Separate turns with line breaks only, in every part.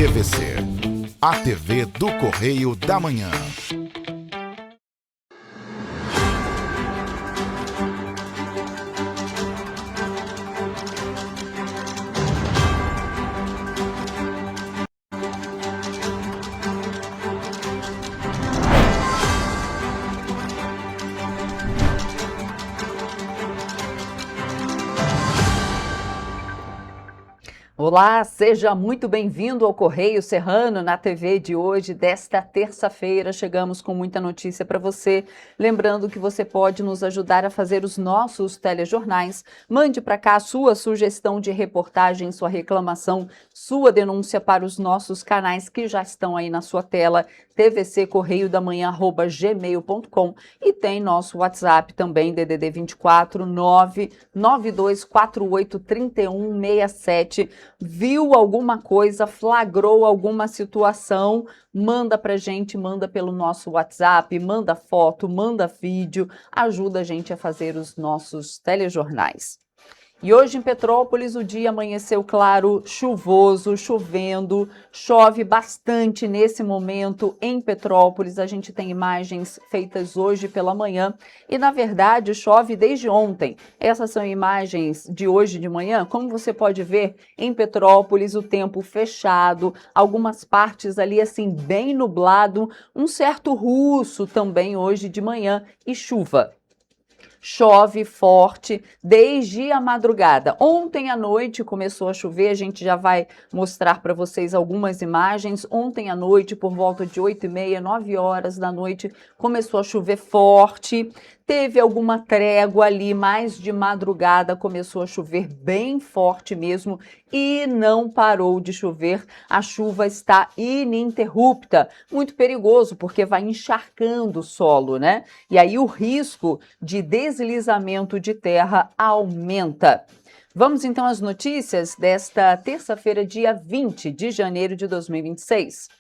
TVC, a TV do Correio da Manhã.
Olá, seja muito bem-vindo ao Correio Serrano na TV de hoje, desta terça-feira. Chegamos com muita notícia para você. Lembrando que você pode nos ajudar a fazer os nossos telejornais. Mande para cá a sua sugestão de reportagem, sua reclamação, sua denúncia para os nossos canais que já estão aí na sua tela, tvccorreiodamanhã@gmail.com, e tem nosso WhatsApp também, DDD 24 992483167. Viu alguma coisa, flagrou alguma situação, manda pra gente, manda pelo nosso WhatsApp, manda foto, manda vídeo, ajuda a gente a fazer os nossos telejornais. E hoje em Petrópolis o dia amanheceu claro, chuvoso, chovendo, chove bastante nesse momento em Petrópolis. A gente tem imagens feitas hoje pela manhã e, na verdade, chove desde ontem. Essas são imagens de hoje de manhã. Como você pode ver, em Petrópolis o tempo fechado, algumas partes ali assim bem nublado, um certo ruço também hoje de manhã e chuva. Chove forte desde a madrugada. Ontem à noite começou a chover, a gente já vai mostrar para vocês algumas imagens. Ontem à noite, por volta de 8h30, 9 horas da noite, começou a chover forte. Teve alguma trégua ali, mas de madrugada começou a chover bem forte mesmo e não parou de chover. A chuva está ininterrupta, muito perigoso porque vai encharcando o solo, né? E aí o risco de deslizamento de terra aumenta. Vamos então às notícias desta terça-feira, dia 20 de janeiro de 2026.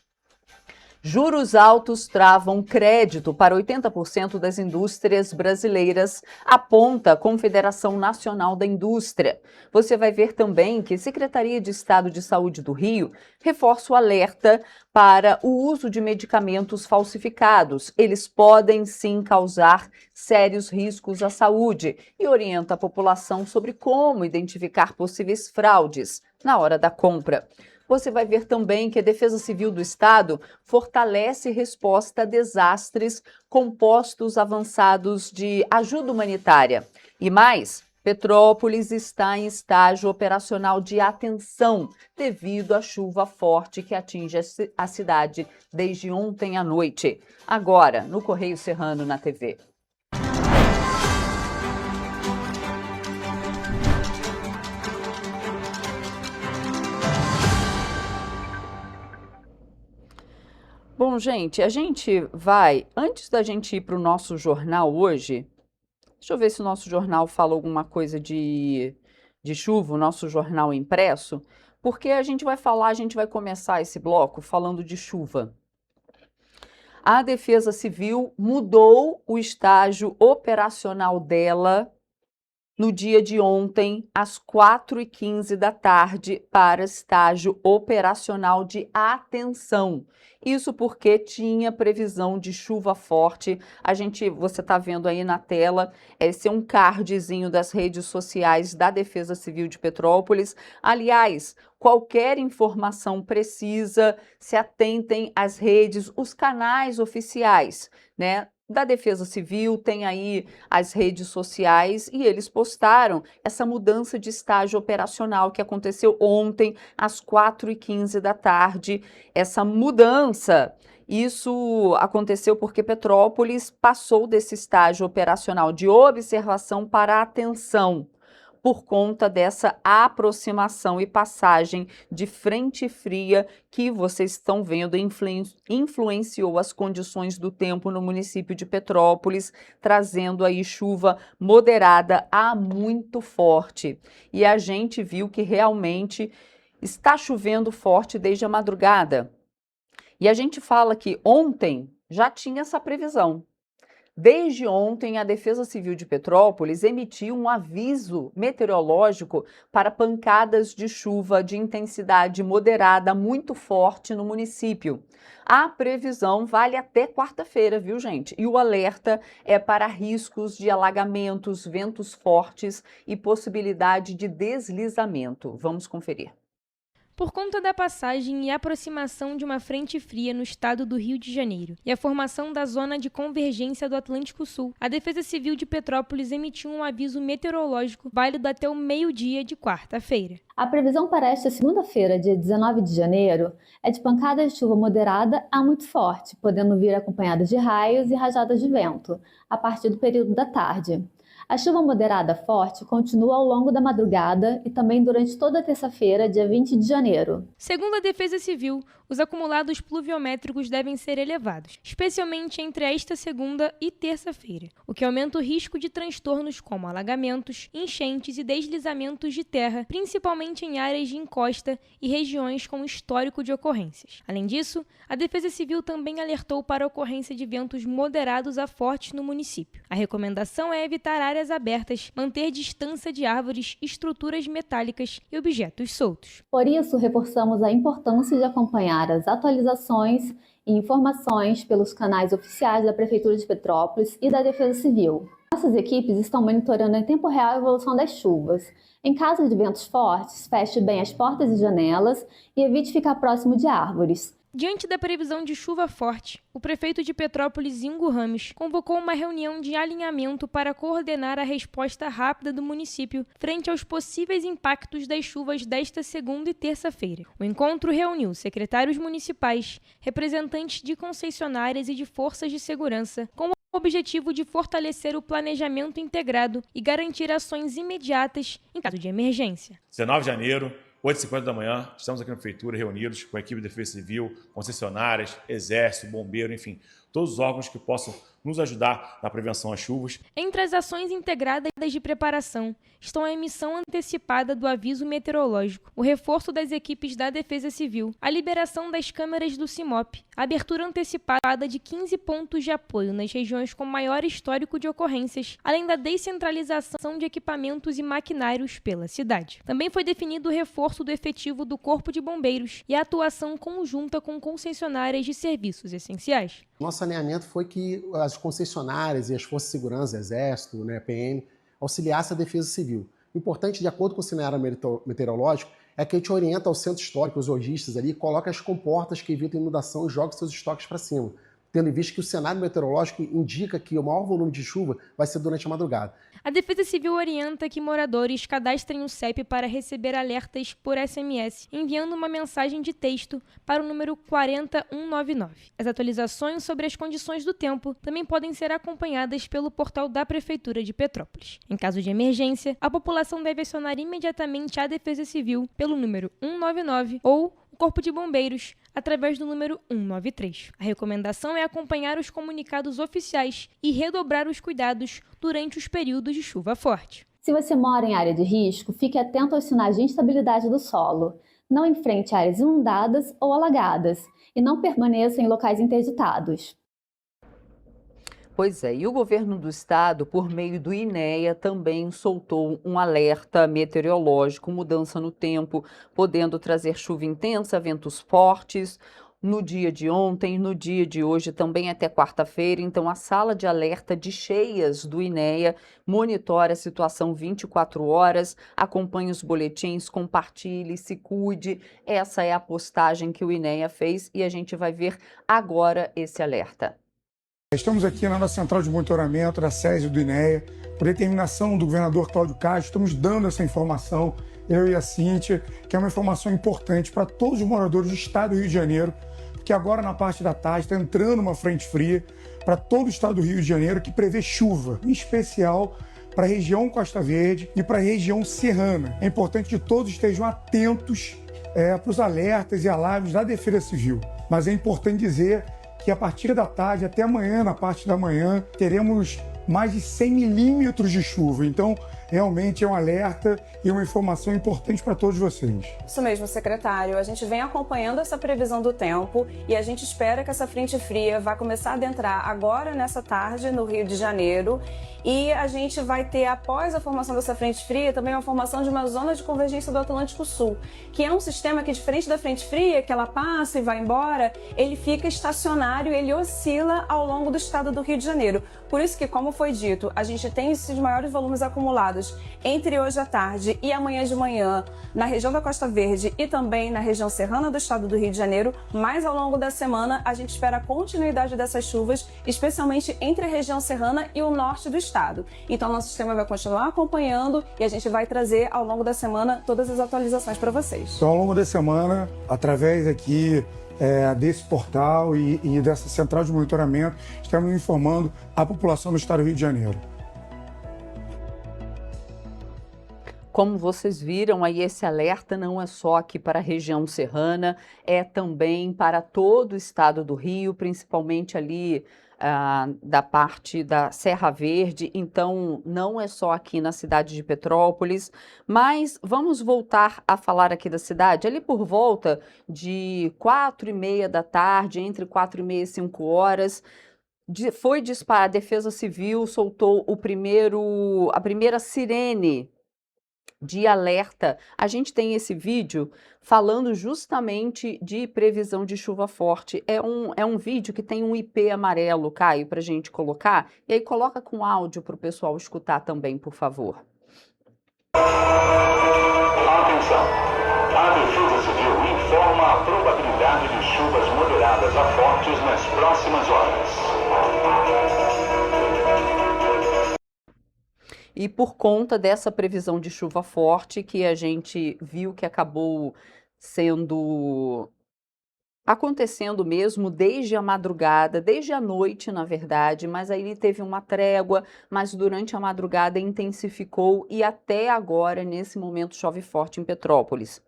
Juros altos travam crédito para 80% das indústrias brasileiras, aponta a Confederação Nacional da Indústria. Você vai ver também que a Secretaria de Estado de Saúde do Rio reforça o alerta para o uso de medicamentos falsificados. Eles podem sim causar sérios riscos à saúde e orienta a população sobre como identificar possíveis fraudes na hora da compra. Você vai ver também que a Defesa Civil do Estado fortalece resposta a desastres com postos avançados de ajuda humanitária. E mais, Petrópolis está em estágio operacional de atenção devido à chuva forte que atinge a cidade desde ontem à noite. Agora, no Correio Serrano na TV. Bom, gente, a gente vai, antes da gente ir para o nosso jornal hoje, deixa eu ver se o nosso jornal fala alguma coisa de chuva, o nosso jornal impresso, porque a gente vai começar esse bloco falando de chuva. A Defesa Civil mudou o estágio operacional dela no dia de ontem, às 4h15 da tarde, para estágio operacional de atenção. Isso porque tinha previsão de chuva forte. Você está vendo aí na tela, esse é um cardzinho das redes sociais da Defesa Civil de Petrópolis. Aliás, qualquer informação precisa, se atentem às redes, os canais oficiais, né? Da Defesa Civil, tem aí as redes sociais e eles postaram essa mudança de estágio operacional que aconteceu ontem às 4h15 da tarde. Essa mudança, isso aconteceu porque Petrópolis passou desse estágio operacional de observação para atenção, por conta dessa aproximação e passagem de frente fria que vocês estão vendo influenciou as condições do tempo no município de Petrópolis, trazendo aí chuva moderada a muito forte. E a gente viu que realmente está chovendo forte desde a madrugada. E a gente fala que ontem já tinha essa previsão. Desde ontem, a Defesa Civil de Petrópolis emitiu um aviso meteorológico para pancadas de chuva de intensidade moderada muito forte no município. A previsão vale até quarta-feira, viu, gente? E o alerta é para riscos de alagamentos, ventos fortes e possibilidade de deslizamento. Vamos conferir.
Por conta da passagem e aproximação de uma frente fria no estado do Rio de Janeiro e a formação da zona de convergência do Atlântico Sul, a Defesa Civil de Petrópolis emitiu um aviso meteorológico válido até o meio-dia de quarta-feira.
A previsão para esta segunda-feira, dia 19 de janeiro, é de pancadas de chuva moderada a muito forte, podendo vir acompanhadas de raios e rajadas de vento, a partir do período da tarde. A chuva moderada forte continua ao longo da madrugada e também durante toda a terça-feira, dia 20 de janeiro.
Segundo a Defesa Civil, os acumulados pluviométricos devem ser elevados, especialmente entre esta segunda e terça-feira, o que aumenta o risco de transtornos como alagamentos, enchentes e deslizamentos de terra, principalmente em áreas de encosta e regiões com histórico de ocorrências. Além disso, a Defesa Civil também alertou para a ocorrência de ventos moderados a fortes no município. A recomendação é evitar áreas abertas, manter distância de árvores, estruturas metálicas e objetos soltos.
Por isso, reforçamos a importância de acompanhar as atualizações e informações pelos canais oficiais da Prefeitura de Petrópolis e da Defesa Civil. Nossas equipes estão monitorando em tempo real a evolução das chuvas. Em caso de ventos fortes, feche bem as portas e janelas e evite ficar próximo de árvores.
Diante da previsão de chuva forte, o prefeito de Petrópolis, Ingo Ramos, convocou uma reunião de alinhamento para coordenar a resposta rápida do município frente aos possíveis impactos das chuvas desta segunda e terça-feira. O encontro reuniu secretários municipais, representantes de concessionárias e de forças de segurança, com o objetivo de fortalecer o planejamento integrado e garantir ações imediatas em caso de emergência.
19 de janeiro, 8h50 da manhã, estamos aqui na Prefeitura reunidos com a equipe de Defesa Civil, concessionárias, Exército, Bombeiro, enfim, todos os órgãos que possam nos ajudar na prevenção às chuvas.
Entre as ações integradas de preparação estão a emissão antecipada do aviso meteorológico, o reforço das equipes da Defesa Civil, a liberação das câmeras do CIMOP, a abertura antecipada de 15 pontos de apoio nas regiões com maior histórico de ocorrências, além da descentralização de equipamentos e maquinários pela cidade. Também foi definido o reforço do efetivo do Corpo de Bombeiros e a atuação conjunta com concessionárias de serviços essenciais.
Nosso alinhamento foi que as concessionárias e as forças de segurança, Exército, PM, auxiliassem a Defesa Civil. O importante, de acordo com o cenário meteorológico, é que a gente orienta ao centro histórico, os lojistas ali, coloca as comportas que evitam inundação e joga seus estoques para cima, tendo em vista que o cenário meteorológico indica que o maior volume de chuva vai ser durante a madrugada.
A Defesa Civil orienta que moradores cadastrem o CEP para receber alertas por SMS, enviando uma mensagem de texto para o número 40199. As atualizações sobre as condições do tempo também podem ser acompanhadas pelo portal da Prefeitura de Petrópolis. Em caso de emergência, a população deve acionar imediatamente a Defesa Civil pelo número 199 ou o Corpo de Bombeiros através do número 193. A recomendação é acompanhar os comunicados oficiais e redobrar os cuidados durante os períodos de chuva forte.
Se você mora em área de risco, fique atento aos sinais de instabilidade do solo. Não enfrente áreas inundadas ou alagadas e não permaneça em locais interditados.
Pois é, e o governo do estado, por meio do INEA, também soltou um alerta meteorológico, mudança no tempo, podendo trazer chuva intensa, ventos fortes, no dia de ontem, no dia de hoje, também até quarta-feira. Então, a sala de alerta de cheias do INEA monitora a situação 24 horas, acompanhe os boletins, compartilhe, se cuide. Essa é a postagem que o INEA fez e a gente vai ver agora esse alerta.
Estamos aqui na nossa central de monitoramento da SESI do INEA, por determinação do governador Cláudio Castro, estamos dando essa informação, eu e a Cíntia, que é uma informação importante para todos os moradores do estado do Rio de Janeiro, porque agora na parte da tarde está entrando uma frente fria para todo o estado do Rio de Janeiro que prevê chuva, em especial para a região Costa Verde e para a região serrana. É importante que todos estejam atentos para os alertas e alarmes da Defesa Civil, mas é importante dizer que a partir da tarde até amanhã, na parte da manhã, teremos mais de 100 milímetros de chuva. Então, realmente é um alerta e uma informação importante para todos vocês.
Isso mesmo, secretário. A gente vem acompanhando essa previsão do tempo e a gente espera que essa frente fria vá começar a adentrar agora nessa tarde no Rio de Janeiro. E a gente vai ter, após a formação dessa frente fria, também uma formação de uma zona de convergência do Atlântico Sul, que é um sistema que, diferente da frente fria, que ela passa e vai embora, ele fica estacionário, ele oscila ao longo do estado do Rio de Janeiro. Por isso que, como foi dito, a gente tem esses maiores volumes acumulados entre hoje à tarde e amanhã de manhã na região da Costa Verde e também na região serrana do estado do Rio de Janeiro, mas ao longo da semana a gente espera a continuidade dessas chuvas, especialmente entre a região serrana e o norte do estado. Então, nosso sistema vai continuar acompanhando e a gente vai trazer ao longo da semana todas as atualizações para vocês.
Então, ao longo da semana, através aqui desse portal e dessa central de monitoramento, estamos informando a população do estado do Rio de Janeiro.
Como vocês viram, aí esse alerta não é só aqui para a região serrana, é também para todo o estado do Rio, principalmente ali da parte da Serra Verde, então não é só aqui na cidade de Petrópolis, mas vamos voltar a falar aqui da cidade, ali por volta de 4h30 da tarde, entre 4h30 e 5h, foi disparar, a Defesa Civil soltou a primeira sirene de alerta. A gente tem esse vídeo falando justamente de previsão de chuva forte. É um vídeo que tem um IP amarelo, Caio, para a gente colocar. E aí coloca com áudio para o pessoal escutar também, por favor.
Atenção! A Defesa Civil informa a probabilidade de chuvas moderadas a fortes nas próximas horas.
E por conta dessa previsão de chuva forte que a gente viu que acabou acontecendo mesmo desde a madrugada, desde a noite, na verdade, mas aí teve uma trégua, mas durante a madrugada intensificou e até agora, nesse momento, chove forte em Petrópolis.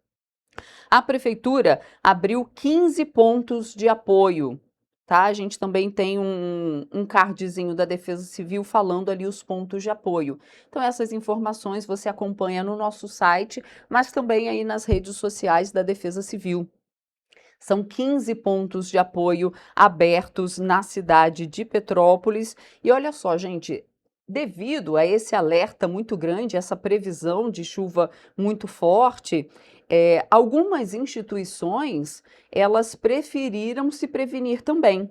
A prefeitura abriu 15 pontos de apoio. Tá? A gente também tem um cardzinho da Defesa Civil falando ali os pontos de apoio. Então, essas informações você acompanha no nosso site, mas também aí nas redes sociais da Defesa Civil. São 15 pontos de apoio abertos na cidade de Petrópolis. E olha só, gente, devido a esse alerta muito grande, essa previsão de chuva muito forte, algumas instituições, elas preferiram se prevenir também.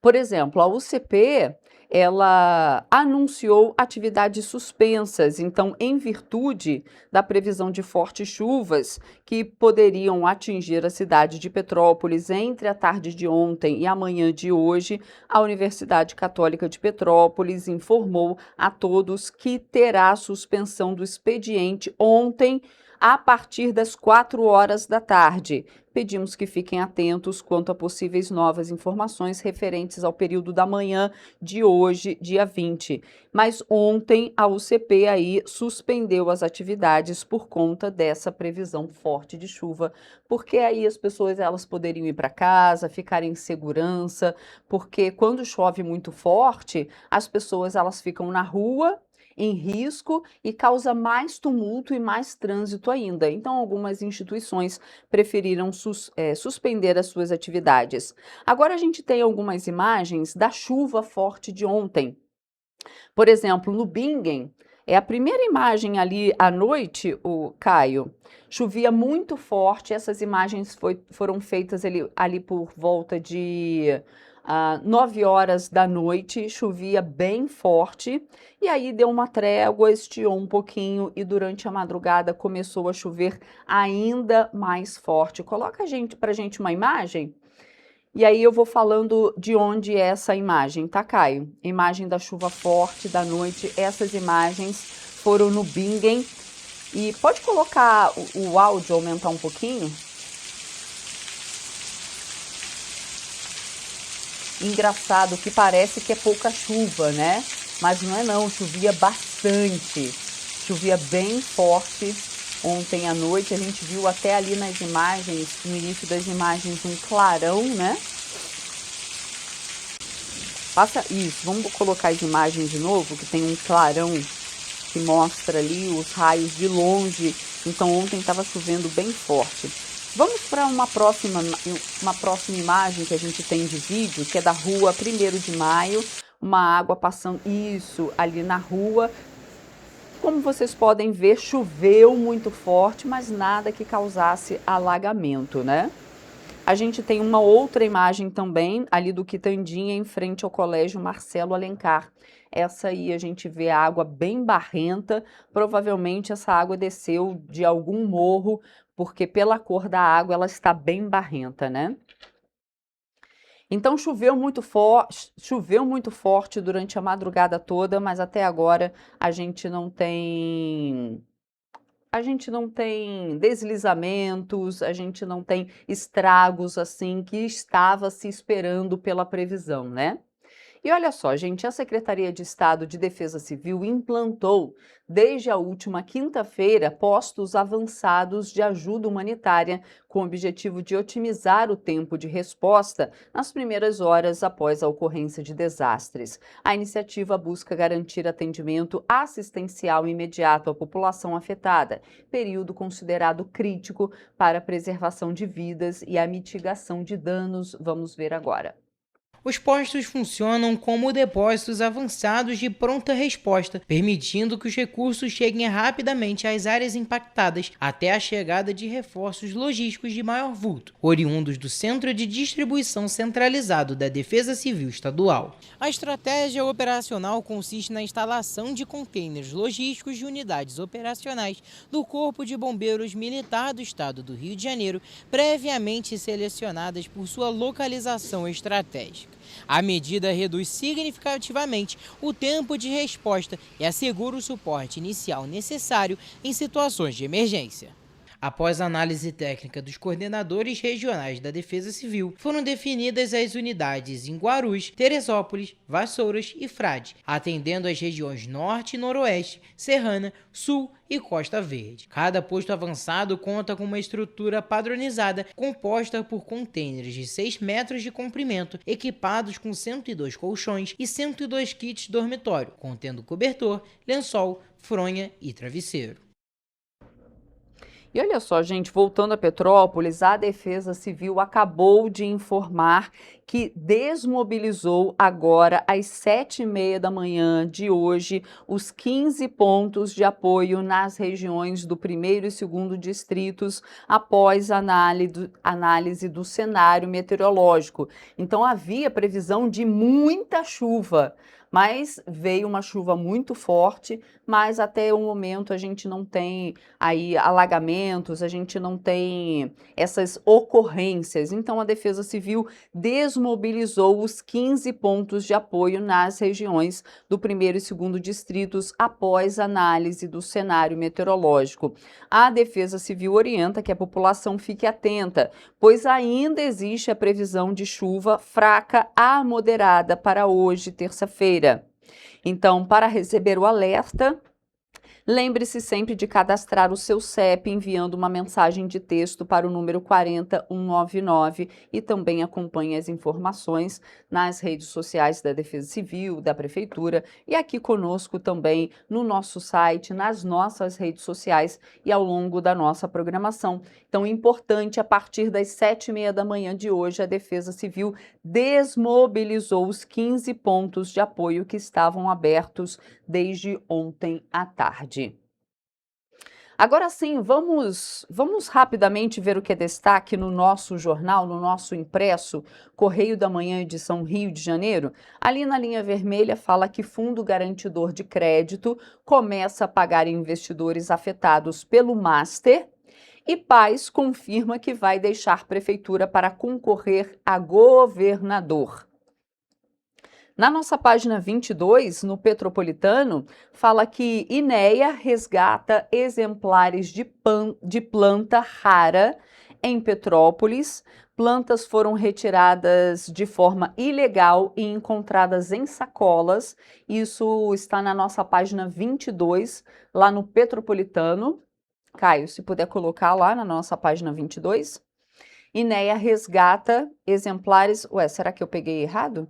Por exemplo, a UCP, ela anunciou atividades suspensas, então, em virtude da previsão de fortes chuvas que poderiam atingir a cidade de Petrópolis entre a tarde de ontem e a manhã de hoje, a Universidade Católica de Petrópolis informou a todos que terá suspensão do expediente ontem, a partir das 4h da tarde. Pedimos que fiquem atentos quanto a possíveis novas informações referentes ao período da manhã de hoje, dia 20. Mas ontem a UCP aí suspendeu as atividades por conta dessa previsão forte de chuva, porque aí as pessoas elas poderiam ir para casa, ficarem em segurança, porque quando chove muito forte, as pessoas elas ficam na rua, em risco e causa mais tumulto e mais trânsito ainda. Então, algumas instituições preferiram suspender as suas atividades. Agora, a gente tem algumas imagens da chuva forte de ontem. Por exemplo, no Bingen, é a primeira imagem ali à noite, o Caio, chovia muito forte. Essas imagens foram feitas ali por volta de 9h da noite, chovia bem forte, e aí deu uma trégua, estiou um pouquinho e durante a madrugada começou a chover ainda mais forte. Coloca pra gente uma imagem, e aí eu vou falando de onde é essa imagem, tá, Caio? Imagem da chuva forte da noite, essas imagens foram no Bingen, e pode colocar o áudio, aumentar um pouquinho? Engraçado que parece que é pouca chuva, né? Mas não é não, chovia bastante, chovia bem forte ontem à noite. A gente viu até ali nas imagens, no início das imagens, um clarão, né? Passa isso, vamos colocar as imagens de novo, que tem um clarão que mostra ali os raios de longe. Então ontem estava chovendo bem forte. Vamos para uma próxima imagem que a gente tem de vídeo, que é da rua 1º de Maio, uma água passando, isso, ali na rua. Como vocês podem ver, choveu muito forte, mas nada que causasse alagamento, né? A gente tem uma outra imagem também, ali do Quitandinha, em frente ao Colégio Marcelo Alencar. Essa aí a gente vê a água bem barrenta, provavelmente essa água desceu de algum morro, porque pela cor da água ela está bem barrenta, né? Então choveu muito forte durante a madrugada toda, mas até agora a gente não tem deslizamentos, a gente não tem estragos assim que estava se esperando pela previsão, né? E olha só, gente, a Secretaria de Estado de Defesa Civil implantou, desde a última quinta-feira, postos avançados de ajuda humanitária, com o objetivo de otimizar o tempo de resposta nas primeiras horas após a ocorrência de desastres. A iniciativa busca garantir atendimento assistencial imediato à população afetada, período considerado crítico para a preservação de vidas e a mitigação de danos. Vamos ver agora.
Os postos funcionam como depósitos avançados de pronta resposta, permitindo que os recursos cheguem rapidamente às áreas impactadas até a chegada de reforços logísticos de maior vulto, oriundos do Centro de Distribuição Centralizado da Defesa Civil Estadual. A estratégia operacional consiste na instalação de contêineres logísticos de unidades operacionais do Corpo de Bombeiros Militar do Estado do Rio de Janeiro, previamente selecionadas por sua localização estratégica. A medida reduz significativamente o tempo de resposta e assegura o suporte inicial necessário em situações de emergência. Após a análise técnica dos coordenadores regionais da Defesa Civil, foram definidas as unidades em Guarus, Teresópolis, Vassouras e Frade, atendendo às regiões Norte e Noroeste, Serrana, Sul e Costa Verde. Cada posto avançado conta com uma estrutura padronizada composta por contêineres de 6 metros de comprimento, equipados com 102 colchões e 102 kits dormitório, contendo cobertor, lençol, fronha e travesseiro.
E olha só, gente, voltando a Petrópolis, a Defesa Civil acabou de informar que desmobilizou agora às 7h30 da manhã de hoje os 15 pontos de apoio nas regiões do 1º e 2º distritos após a análise do cenário meteorológico. Então havia previsão de muita chuva, mas veio uma chuva muito forte, mas até o momento a gente não tem aí alagamentos, a gente não tem essas ocorrências. Então a Defesa Civil desmobilizou os 15 pontos de apoio nas regiões do 1º e 2º distritos após análise do cenário meteorológico. A Defesa Civil orienta que a população fique atenta, pois ainda existe a previsão de chuva fraca a moderada para hoje, terça-feira. Então, para receber o alerta, lembre-se sempre de cadastrar o seu CEP enviando uma mensagem de texto para o número 40199 e também acompanhe as informações nas redes sociais da Defesa Civil, da Prefeitura e aqui conosco também no nosso site, nas nossas redes sociais e ao longo da nossa programação. Então, importante, a partir das 7h30 da manhã de hoje, a Defesa Civil desmobilizou os 15 pontos de apoio que estavam abertos desde ontem à tarde. Agora sim, vamos rapidamente ver o que é destaque no nosso jornal, no nosso impresso, Correio da Manhã, edição Rio de Janeiro. Ali na linha vermelha fala que Fundo Garantidor de Crédito começa a pagar investidores afetados pelo Master e Paes confirma que vai deixar prefeitura para concorrer a governador. Na nossa página 22, no Petropolitano, fala que INEA resgata exemplares de planta rara em Petrópolis. Plantas foram retiradas de forma ilegal e encontradas em sacolas. Isso está na nossa página 22, lá no Petropolitano. Caio, se puder colocar lá na nossa página 22. INEA resgata exemplares... Ué, será que eu peguei errado?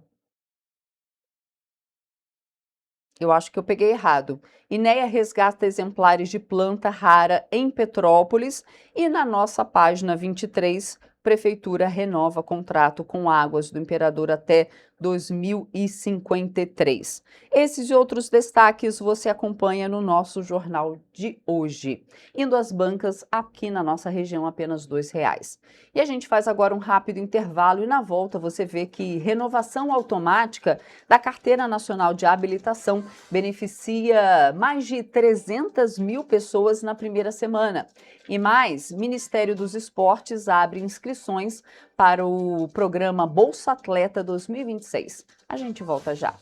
Eu acho que eu peguei errado. INEA resgata exemplares de planta rara em Petrópolis e na nossa página 23, Prefeitura renova contrato com Águas do Imperador até 2053. Esses e outros destaques você acompanha no nosso jornal de hoje. Indo às bancas, aqui na nossa região, apenas R$ 2,00. E a gente faz agora um rápido intervalo e na volta você vê que renovação automática da Carteira Nacional de Habilitação beneficia mais de 300 mil pessoas na primeira semana. E mais, Ministério dos Esportes abre inscrições para o programa Bolsa Atleta 2026. A gente volta já.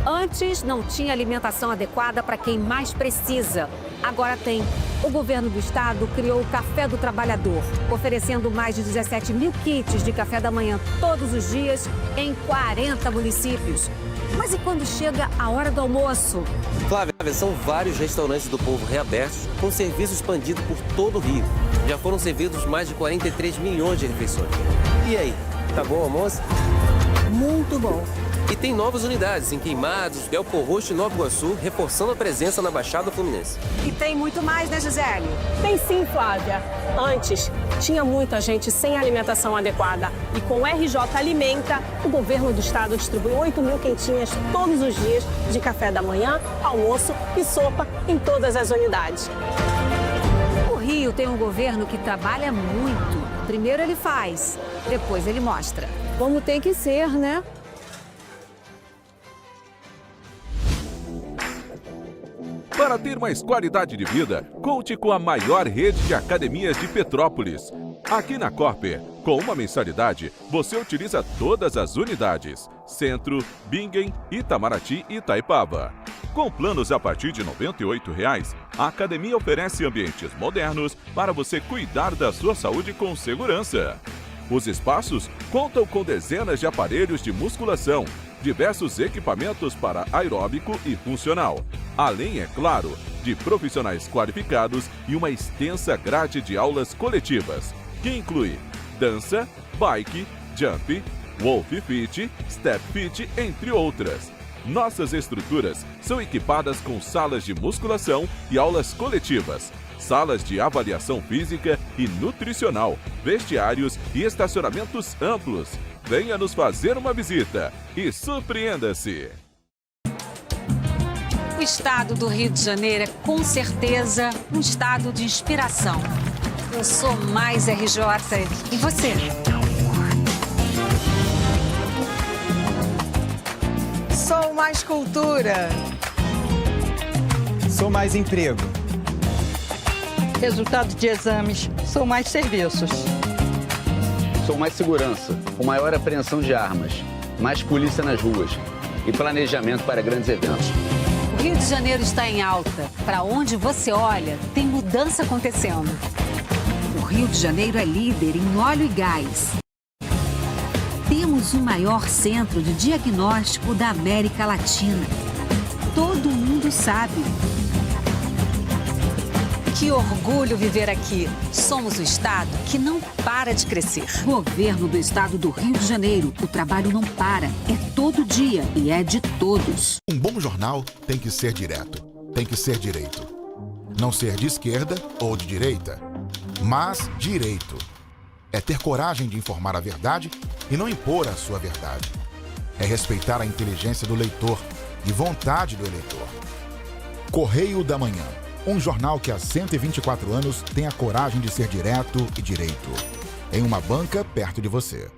Antes não tinha alimentação adequada para quem mais precisa. Agora tem. O governo do estado criou o Café do Trabalhador, oferecendo mais de 17 mil kits de café da manhã todos os dias em 40 municípios. Mas e quando chega a hora do almoço?
Flávia, são vários restaurantes do povo reabertos com serviço expandido por todo o Rio. Já foram servidos mais de 43 milhões de refeições. E aí, tá bom o almoço?
Muito bom.
E tem novas unidades em Queimados, Belfor Roxo e Nova Iguaçu, reforçando a presença na Baixada Fluminense.
E tem muito mais, né, Gisele?
Tem sim, Flávia. Antes, tinha muita gente sem alimentação adequada. E com o RJ Alimenta, o governo do estado distribui 8 mil quentinhas todos os dias de café da manhã, almoço e sopa em todas as unidades.
O Rio tem um governo que trabalha muito. Primeiro ele faz, depois ele mostra.
Como tem que ser, né?
Para ter mais qualidade de vida, conte com a maior rede de academias de Petrópolis. Aqui na Corper, com uma mensalidade, você utiliza todas as unidades: Centro, Bingen, Itamaraty e Itaipava. Com planos a partir de R$ 98,00, a academia oferece ambientes modernos para você cuidar da sua saúde com segurança. Os espaços contam com dezenas de aparelhos de musculação, diversos equipamentos para aeróbico e funcional, além, é claro, de profissionais qualificados e uma extensa grade de aulas coletivas, que inclui dança, bike, jump, wolf fit, step fit, entre outras. Nossas estruturas são equipadas com salas de musculação e aulas coletivas, salas de avaliação física e nutricional, vestiários e estacionamentos amplos. Venha nos fazer uma visita e surpreenda-se!
O estado do Rio de Janeiro é, com certeza, um estado de inspiração. Eu sou mais RJ. E você?
Sou mais cultura.
Sou mais emprego.
Resultado de exames. Sou mais serviços.
Sou mais segurança, com maior apreensão de armas, mais polícia nas ruas e planejamento para grandes eventos.
O Rio de Janeiro está em alta. Para onde você olha, tem mudança acontecendo. O Rio de Janeiro é líder em óleo e gás. Temos o maior centro de diagnóstico da América Latina. Todo mundo sabe. Que orgulho viver aqui. Somos o estado que não para de crescer. Governo do estado do Rio de Janeiro. O trabalho não para. É todo dia e é de todos.
Um bom jornal tem que ser direto, tem que ser direito. Não ser de esquerda ou de direita, mas direito. É ter coragem de informar a verdade e não impor a sua verdade. É respeitar a inteligência do leitor e vontade do eleitor. Correio da Manhã. Um jornal que há 124 anos tem a coragem de ser direto e direito. Em uma banca perto de você.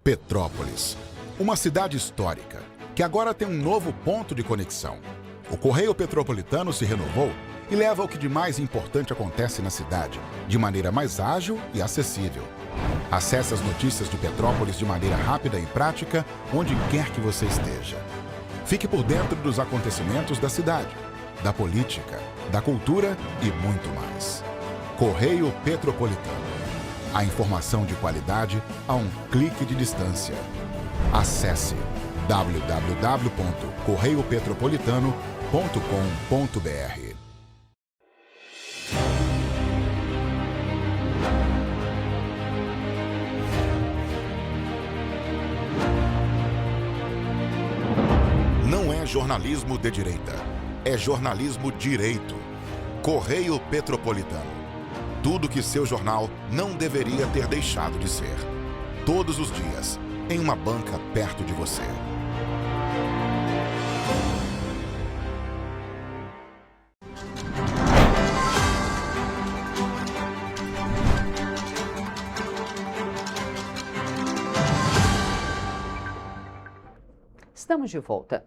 Petrópolis. Uma cidade histórica que agora tem um novo ponto de conexão. O Correio Petropolitano se renovou e leva o que de mais importante acontece na cidade, de maneira mais ágil e acessível. Acesse as notícias de Petrópolis de maneira rápida e prática, onde quer que você esteja. Fique por dentro dos acontecimentos da cidade, da política, da cultura e muito mais. Correio Petropolitano. A informação de qualidade a um clique de distância. Acesse www.correiopetropolitano.com.br. Não é jornalismo de direita, é jornalismo direito. Correio Petropolitano. Tudo que seu jornal não deveria ter deixado de ser. Todos os dias, em uma banca perto de você.
Estamos de volta.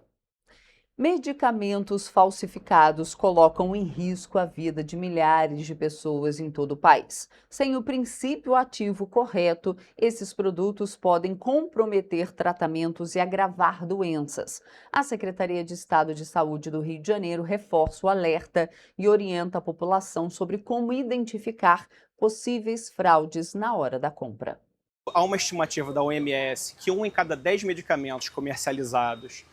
Medicamentos falsificados colocam em risco a vida de milhares de pessoas em todo o país. Sem o princípio ativo correto, esses produtos podem comprometer tratamentos e agravar doenças. A Secretaria de Estado de Saúde do Rio de Janeiro reforça o alerta e orienta a população sobre como identificar possíveis fraudes na hora da compra.
Há uma estimativa da OMS que 1 em cada 10 medicamentos comercializados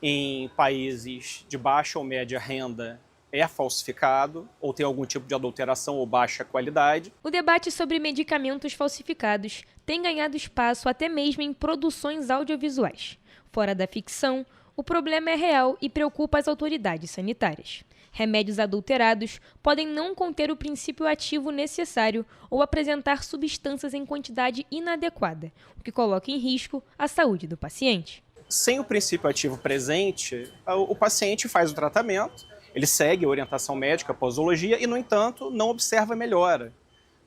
em países de baixa ou média renda é falsificado ou tem algum tipo de adulteração ou baixa qualidade.
O debate sobre medicamentos falsificados tem ganhado espaço até mesmo em produções audiovisuais. Fora da ficção, o problema é real e preocupa as autoridades sanitárias. Remédios adulterados podem não conter o princípio ativo necessário ou apresentar substâncias em quantidade inadequada, o que coloca em risco a saúde do paciente.
Sem o princípio ativo presente, o paciente faz o tratamento, ele segue a orientação médica, a posologia e, no entanto, não observa melhora.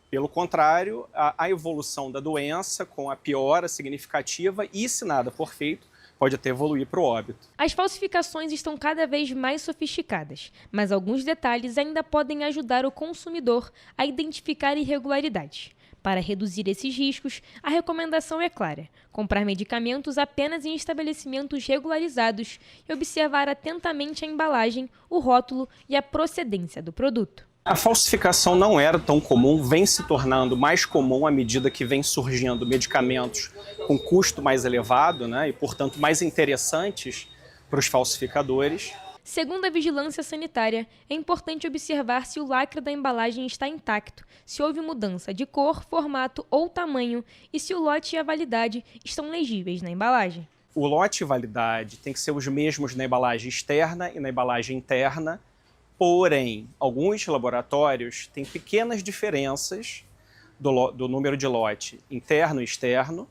Pelo contrário, a evolução da doença com a piora significativa e, se nada for feito, pode até evoluir para o óbito.
As falsificações estão cada vez mais sofisticadas, mas alguns detalhes ainda podem ajudar o consumidor a identificar irregularidades. Para reduzir esses riscos, a recomendação é clara: comprar medicamentos apenas em estabelecimentos regularizados e observar atentamente a embalagem, o rótulo e a procedência do produto.
A falsificação não era tão comum, vem se tornando mais comum à medida que vem surgindo medicamentos com custo mais elevado, né, e, portanto, mais interessantes para os falsificadores.
Segundo a Vigilância Sanitária, é importante observar se o lacre da embalagem está intacto, se houve mudança de cor, formato ou tamanho e se o lote e a validade estão legíveis na embalagem.
O lote e validade tem que ser os mesmos na embalagem externa e na embalagem interna, porém, alguns laboratórios têm pequenas diferenças do número de lote interno e externo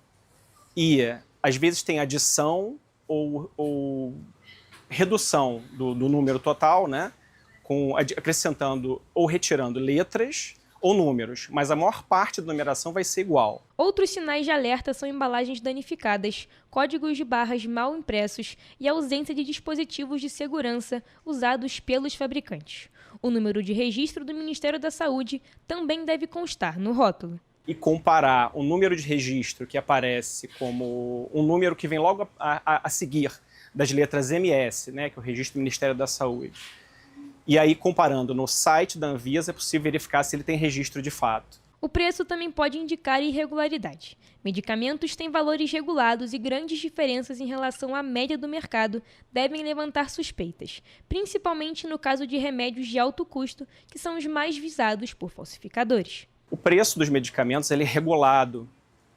e, às vezes, tem adição ou redução do número total, né, acrescentando ou retirando letras ou números, mas a maior parte da numeração vai ser igual.
Outros sinais de alerta são embalagens danificadas, códigos de barras mal impressos e ausência de dispositivos de segurança usados pelos fabricantes. O número de registro do Ministério da Saúde também deve constar no rótulo.
E comparar o número de registro que aparece como um número que vem logo a seguir das letras MS, né, que é o registro do Ministério da Saúde. E aí, comparando no site da Anvisa, é possível verificar se ele tem registro de fato.
O preço também pode indicar irregularidade. Medicamentos têm valores regulados e grandes diferenças em relação à média do mercado devem levantar suspeitas, principalmente no caso de remédios de alto custo, que são os mais visados por falsificadores.
O preço dos medicamentos ele é regulado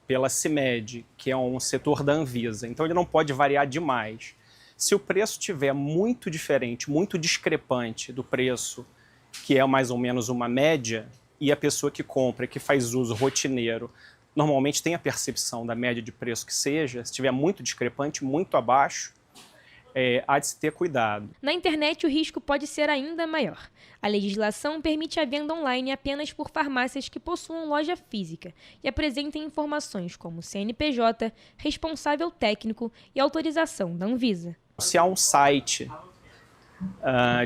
pela CIMED, que é um setor da Anvisa, então ele não pode variar demais. Se o preço estiver muito diferente, muito discrepante do preço, que é mais ou menos uma média, e a pessoa que compra, que faz uso rotineiro, normalmente tem a percepção da média de preço que seja, se estiver muito discrepante, muito abaixo, há de se ter cuidado.
Na internet, o risco pode ser ainda maior. A legislação permite a venda online apenas por farmácias que possuam loja física e apresentem informações como CNPJ, responsável técnico e autorização da Anvisa.
Se há um site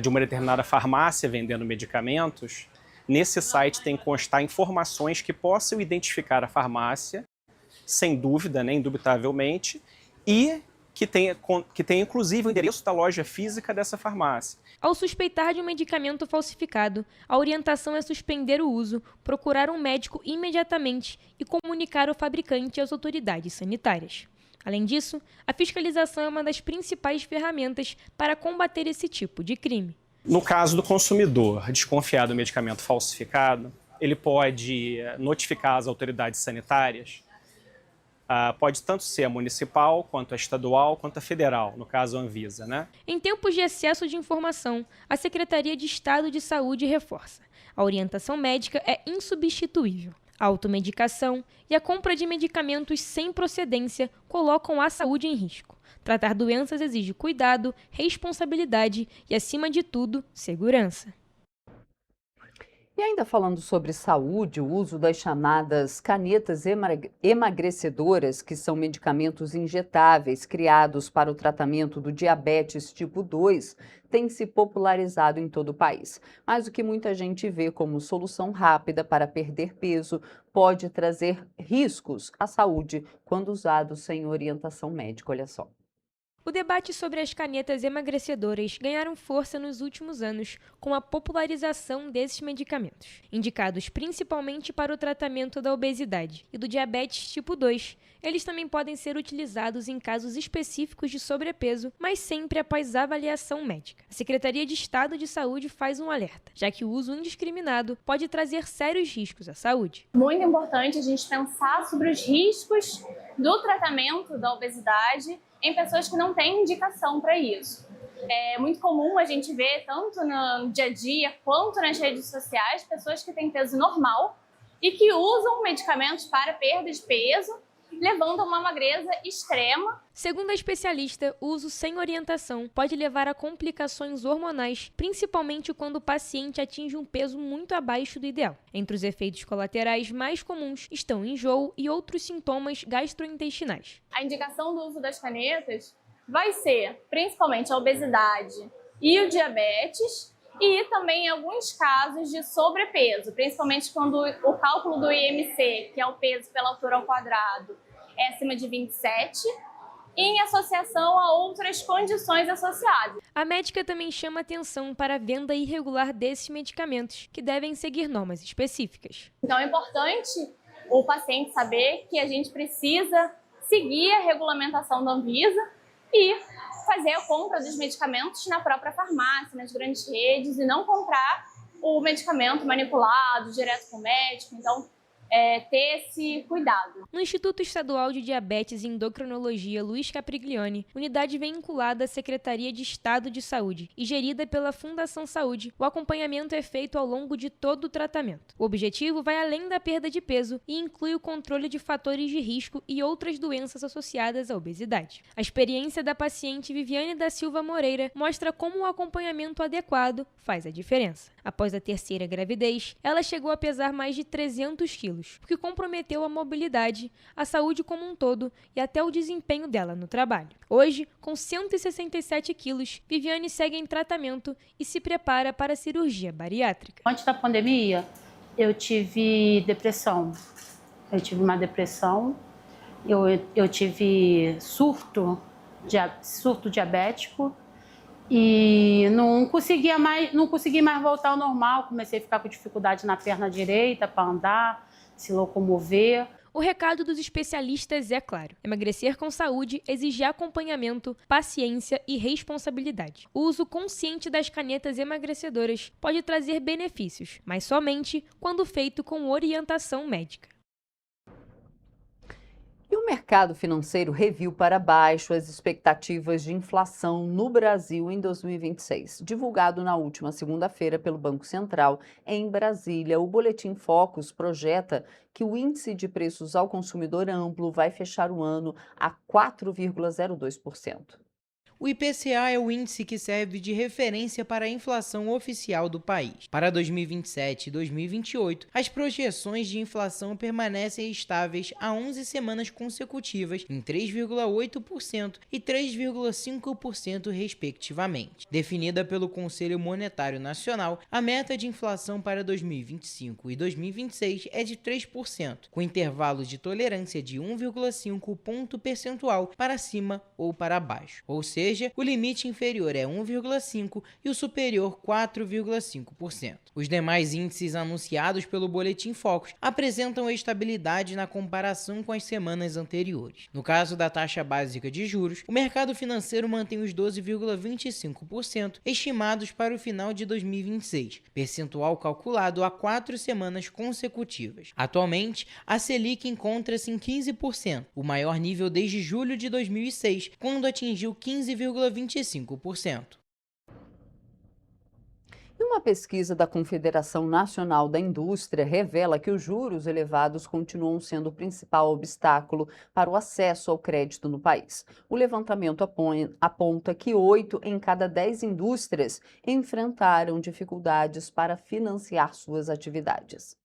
de uma determinada farmácia vendendo medicamentos, nesse site tem que constar informações que possam identificar a farmácia, sem dúvida, né, indubitavelmente, e que tenha inclusive o endereço da loja física dessa farmácia.
Ao suspeitar de um medicamento falsificado, a orientação é suspender o uso, procurar um médico imediatamente e comunicar o fabricante às autoridades sanitárias. Além disso, a fiscalização é uma das principais ferramentas para combater esse tipo de crime.
No caso do consumidor desconfiar do medicamento falsificado, ele pode notificar as autoridades sanitárias. Pode tanto ser a municipal, quanto a estadual, quanto a federal, no caso a Anvisa, né?
Em tempos de excesso de informação, a Secretaria de Estado de Saúde reforça: a orientação médica é insubstituível. A automedicação e a compra de medicamentos sem procedência colocam a saúde em risco. Tratar doenças exige cuidado, responsabilidade e, acima de tudo, segurança.
E ainda falando sobre saúde, o uso das chamadas canetas emagrecedoras, que são medicamentos injetáveis criados para o tratamento do diabetes tipo 2, tem se popularizado em todo o país. Mas o que muita gente vê como solução rápida para perder peso pode trazer riscos à saúde quando usado sem orientação médica. Olha só.
O debate sobre as canetas emagrecedoras ganharam força nos últimos anos com a popularização desses medicamentos, indicados principalmente para o tratamento da obesidade e do diabetes tipo 2. Eles também podem ser utilizados em casos específicos de sobrepeso, mas sempre após avaliação médica. A Secretaria de Estado de Saúde faz um alerta, já que o uso indiscriminado pode trazer sérios riscos à saúde.
Muito importante a gente pensar sobre os riscos do tratamento da obesidade em pessoas que não têm indicação para isso. É muito comum a gente ver, tanto no dia a dia quanto nas redes sociais, pessoas que têm peso normal e que usam medicamentos para perda de peso, levando a uma magreza extrema.
Segundo a especialista, o uso sem orientação pode levar a complicações hormonais, principalmente quando o paciente atinge um peso muito abaixo do ideal. Entre os efeitos colaterais mais comuns estão enjoo e outros sintomas gastrointestinais.
A indicação do uso das canetas vai ser principalmente a obesidade e o diabetes, e também em alguns casos de sobrepeso, principalmente quando o cálculo do IMC, que é o peso pela altura ao quadrado, é acima de 27, e em associação a outras condições associadas.
A médica também chama atenção para a venda irregular desses medicamentos, que devem seguir normas específicas.
Então é importante o paciente saber que a gente precisa seguir a regulamentação da Anvisa e fazer a compra dos medicamentos na própria farmácia, nas grandes redes, e não comprar o medicamento manipulado direto com o médico. Então, ter esse cuidado.
No Instituto Estadual de Diabetes e Endocrinologia Luiz Capriglione, unidade vinculada à Secretaria de Estado de Saúde e gerida pela Fundação Saúde, o acompanhamento é feito ao longo de todo o tratamento. O objetivo vai além da perda de peso e inclui o controle de fatores de risco e outras doenças associadas à obesidade. A experiência da paciente Viviane da Silva Moreira mostra como o acompanhamento adequado faz a diferença. Após a terceira gravidez, ela chegou a pesar mais de 300 quilos, o que comprometeu a mobilidade, a saúde como um todo e até o desempenho dela no trabalho. Hoje, com 167 quilos, Viviane segue em tratamento e se prepara para a cirurgia bariátrica.
Antes da pandemia, eu tive depressão. Eu tive uma depressão, eu tive surto diabético, e não consegui mais voltar ao normal. Comecei a ficar com dificuldade na perna direita para andar, se locomover.
O recado dos especialistas é claro: emagrecer com saúde exige acompanhamento, paciência e responsabilidade. O uso consciente das canetas emagrecedoras pode trazer benefícios, mas somente quando feito com orientação médica.
E o mercado financeiro reviu para baixo as expectativas de inflação no Brasil em 2026. Divulgado na última segunda-feira pelo Banco Central, em Brasília, o Boletim Focus projeta que o índice de preços ao consumidor amplo vai fechar o ano a 4,02%.
O IPCA é o índice que serve de referência para a inflação oficial do país. Para 2027 e 2028, as projeções de inflação permanecem estáveis há 11 semanas consecutivas em 3,8% e 3,5% respectivamente. Definida pelo Conselho Monetário Nacional, a meta de inflação para 2025 e 2026 é de 3%, com intervalo de tolerância de 1,5 ponto percentual para cima ou para baixo. Ou seja, seja, o limite inferior é 1,5% e o superior 4,5%. Os demais índices anunciados pelo Boletim Focus apresentam estabilidade na comparação com as semanas anteriores. No caso da taxa básica de juros, o mercado financeiro mantém os 12,25% estimados para o final de 2026, percentual calculado a 4 semanas consecutivas. Atualmente, a Selic encontra-se em 15%, o maior nível desde julho de 2006, quando atingiu 15,25%.
E uma pesquisa da Confederação Nacional da Indústria revela que os juros elevados continuam sendo o principal obstáculo para o acesso ao crédito no país. O levantamento aponta que 8 em cada 10 indústrias enfrentaram dificuldades para financiar suas atividades.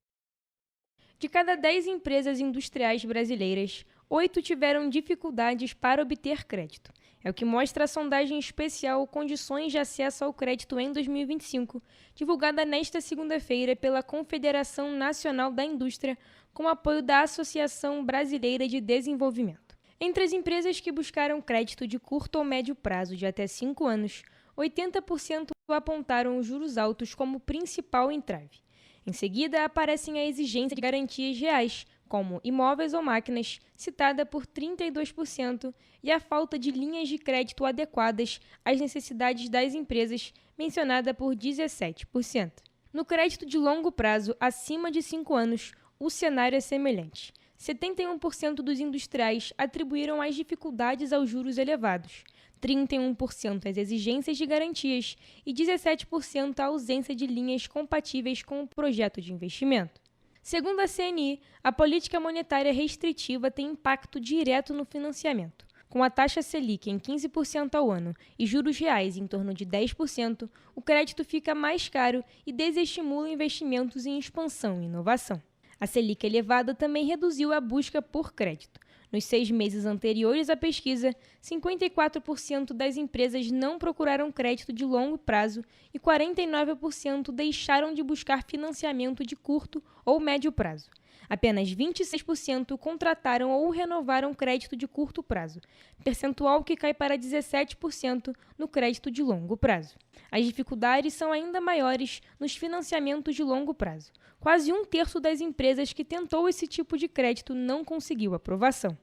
De cada 10 empresas industriais brasileiras, 8 tiveram dificuldades para obter crédito. É o que mostra a sondagem especial Condições de Acesso ao Crédito em 2025, divulgada nesta segunda-feira pela Confederação Nacional da Indústria, com apoio da Associação Brasileira de Desenvolvimento. Entre as empresas que buscaram crédito de curto ou médio prazo de até 5 anos, 80% apontaram os juros altos como principal entrave. Em seguida, aparecem a exigência de garantias reais, como imóveis ou máquinas, citada por 32%, e a falta de linhas de crédito adequadas às necessidades das empresas, mencionada por 17%. No crédito de longo prazo, acima de 5 anos, o cenário é semelhante. 71% dos industriais atribuíram as dificuldades aos juros elevados, 31% às exigências de garantias e 17% à ausência de linhas compatíveis com o projeto de investimento. Segundo a CNI, a política monetária restritiva tem impacto direto no financiamento. Com a taxa Selic em 15% ao ano e juros reais em torno de 10%, o crédito fica mais caro e desestimula investimentos em expansão e inovação. A Selic elevada também reduziu a busca por crédito. Nos 6 meses anteriores à pesquisa, 54% das empresas não procuraram crédito de longo prazo e 49% deixaram de buscar financiamento de curto ou médio prazo. Apenas 26% contrataram ou renovaram crédito de curto prazo, percentual que cai para 17% no crédito de longo prazo. As dificuldades são ainda maiores nos financiamentos de longo prazo. Quase 1/3 das empresas que tentou esse tipo de crédito não conseguiu aprovação.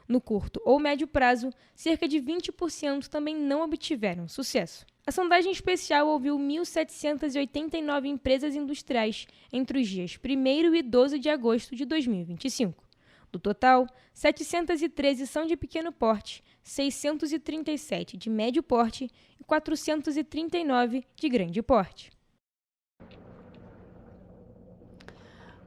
No curto ou médio prazo, cerca de 20% também não obtiveram sucesso. A sondagem especial ouviu 1.789 empresas industriais entre os dias 1º e 12 de agosto de 2025. Do total, 713 são de pequeno porte, 637 de médio porte e 439 de grande porte.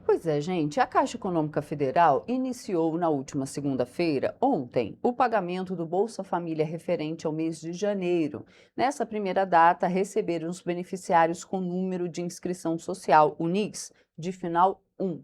Pois é, gente, a Caixa Econômica Federal iniciou na última segunda-feira, ontem, o pagamento do Bolsa Família referente ao mês de janeiro. Nessa primeira data, receberam os beneficiários com número de inscrição social, o NIS, de final 1.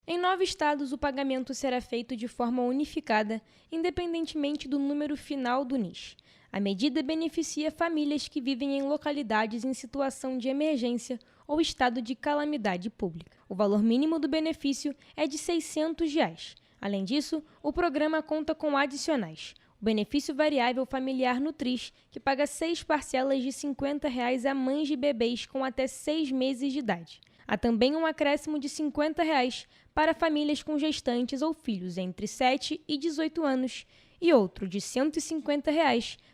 Em 9 estados, o pagamento será feito de forma unificada, independentemente do número final do NIS. A medida beneficia famílias que vivem em localidades em situação de emergência ou estado de calamidade pública. O valor mínimo do benefício é de R$ 600. Além disso, o programa conta com adicionais. O benefício variável familiar Nutris, que paga 6 parcelas de R$ 50 a mães de bebês com até 6 meses de idade. Há também um acréscimo de R$ 50 para famílias com gestantes ou filhos entre 7 e 18 anos e outro de R$ 150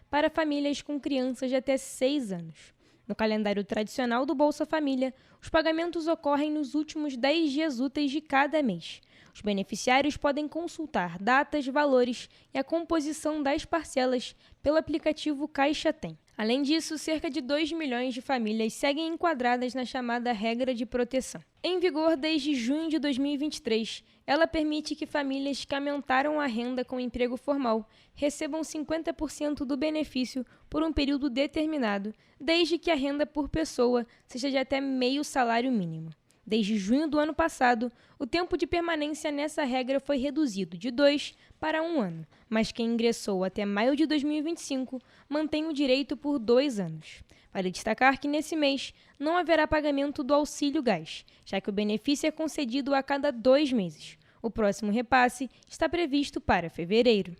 para famílias com crianças de até 6 anos. No calendário tradicional do Bolsa Família, os pagamentos ocorrem nos últimos 10 dias úteis de cada mês. Os beneficiários podem consultar datas, valores e a composição das parcelas pelo aplicativo Caixa Tem. Além disso, cerca de 2 milhões de famílias seguem enquadradas na chamada regra de proteção. Em vigor desde junho de 2023, ela permite que famílias que aumentaram a renda com emprego formal recebam 50% do benefício por um período determinado, desde que a renda por pessoa seja de até meio salário mínimo. Desde junho do ano passado, o tempo de permanência nessa regra foi reduzido de 2 para 1 ano, mas quem ingressou até maio de 2025 mantém o direito por 2 anos. Vale destacar que nesse mês não haverá pagamento do auxílio gás, já que o benefício é concedido a cada 2 meses. O próximo repasse está previsto para fevereiro.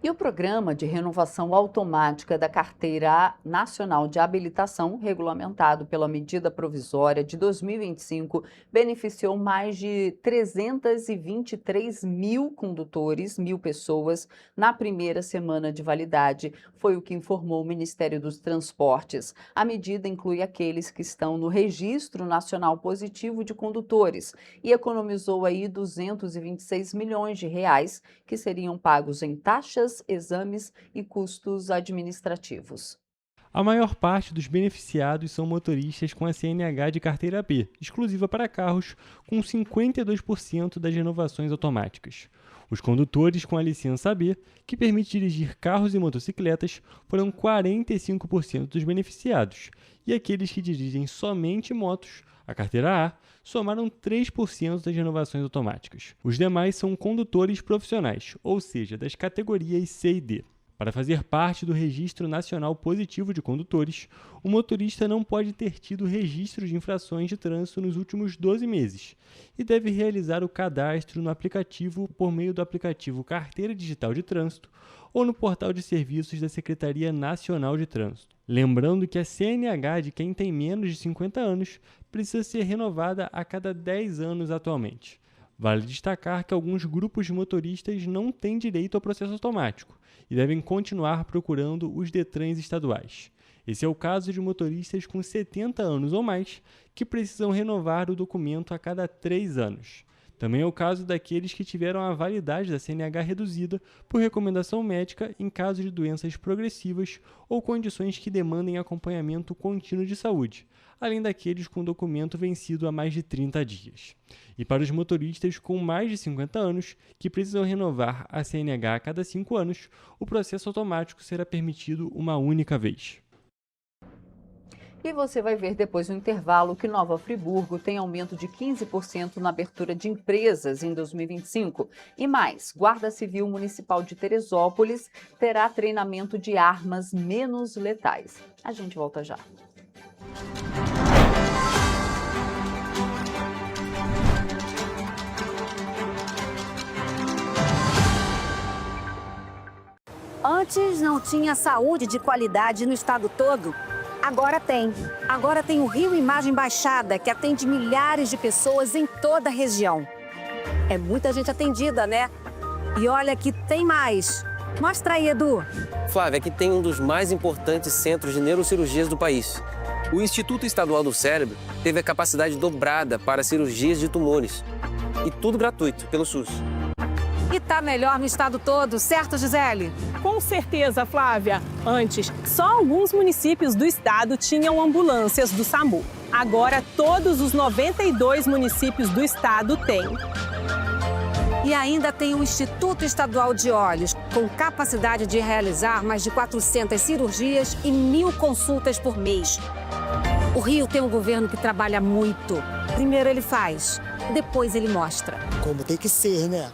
E o Programa de Renovação Automática da Carteira Nacional de Habilitação, regulamentado pela medida provisória de 2025, beneficiou mais de 323 mil condutores, pessoas, na primeira semana de validade, foi o que informou o Ministério dos Transportes. A medida inclui aqueles que estão no Registro Nacional Positivo de Condutores e economizou aí 226 milhões de reais, que seriam pagos em taxas, exames e custos administrativos.
A maior parte dos beneficiados são motoristas com a CNH de carteira B, exclusiva para carros, com 52% das renovações automáticas. Os condutores com a licença B, que permite dirigir carros e motocicletas, foram 45% dos beneficiados, e aqueles que dirigem somente motos, a carteira A, somaram 3% das renovações automáticas. Os demais são condutores profissionais, ou seja, das categorias C e D. Para fazer parte do Registro Nacional Positivo de Condutores, o motorista não pode ter tido registro de infrações de trânsito nos últimos 12 meses e deve realizar o cadastro no aplicativo por meio do aplicativo Carteira Digital de Trânsito ou no portal de serviços da Secretaria Nacional de Trânsito. Lembrando que a CNH de quem tem menos de 50 anos precisa ser renovada a cada 10 anos atualmente. Vale destacar que alguns grupos de motoristas não têm direito ao processo automático e devem continuar procurando os Detrans estaduais. Esse é o caso de motoristas com 70 anos ou mais que precisam renovar o documento a cada 3 anos. Também é o caso daqueles que tiveram a validade da CNH reduzida por recomendação médica em caso de doenças progressivas ou condições que demandem acompanhamento contínuo de saúde, além daqueles com documento vencido há mais de 30 dias. E para os motoristas com mais de 50 anos, que precisam renovar a CNH a cada 5 anos, o processo automático será permitido uma única vez.
E você vai ver depois do intervalo que Nova Friburgo tem aumento de 15% na abertura de empresas em 2025. E mais, Guarda Civil Municipal de Teresópolis terá treinamento de armas menos letais. A gente volta já.
Antes não tinha saúde de qualidade no estado todo. Agora tem. Agora tem o Rio Imagem Baixada, que atende milhares de pessoas em toda a região. É muita gente atendida, né? E olha que tem mais. Mostra aí, Edu.
Flávia, aqui tem um dos mais importantes centros de neurocirurgias do país. O Instituto Estadual do Cérebro teve a capacidade dobrada para cirurgias de tumores. E tudo gratuito, pelo SUS.
E tá melhor no estado todo, certo, Gisele?
Com certeza, Flávia. Antes, só alguns municípios do estado tinham ambulâncias do SAMU. Agora, todos os 92 municípios do estado têm.
E ainda tem o Instituto Estadual de Olhos, com capacidade de realizar mais de 400 cirurgias e 1.000 consultas por mês. O Rio tem um governo que trabalha muito. Primeiro ele faz, depois ele mostra.
Como tem que ser, né?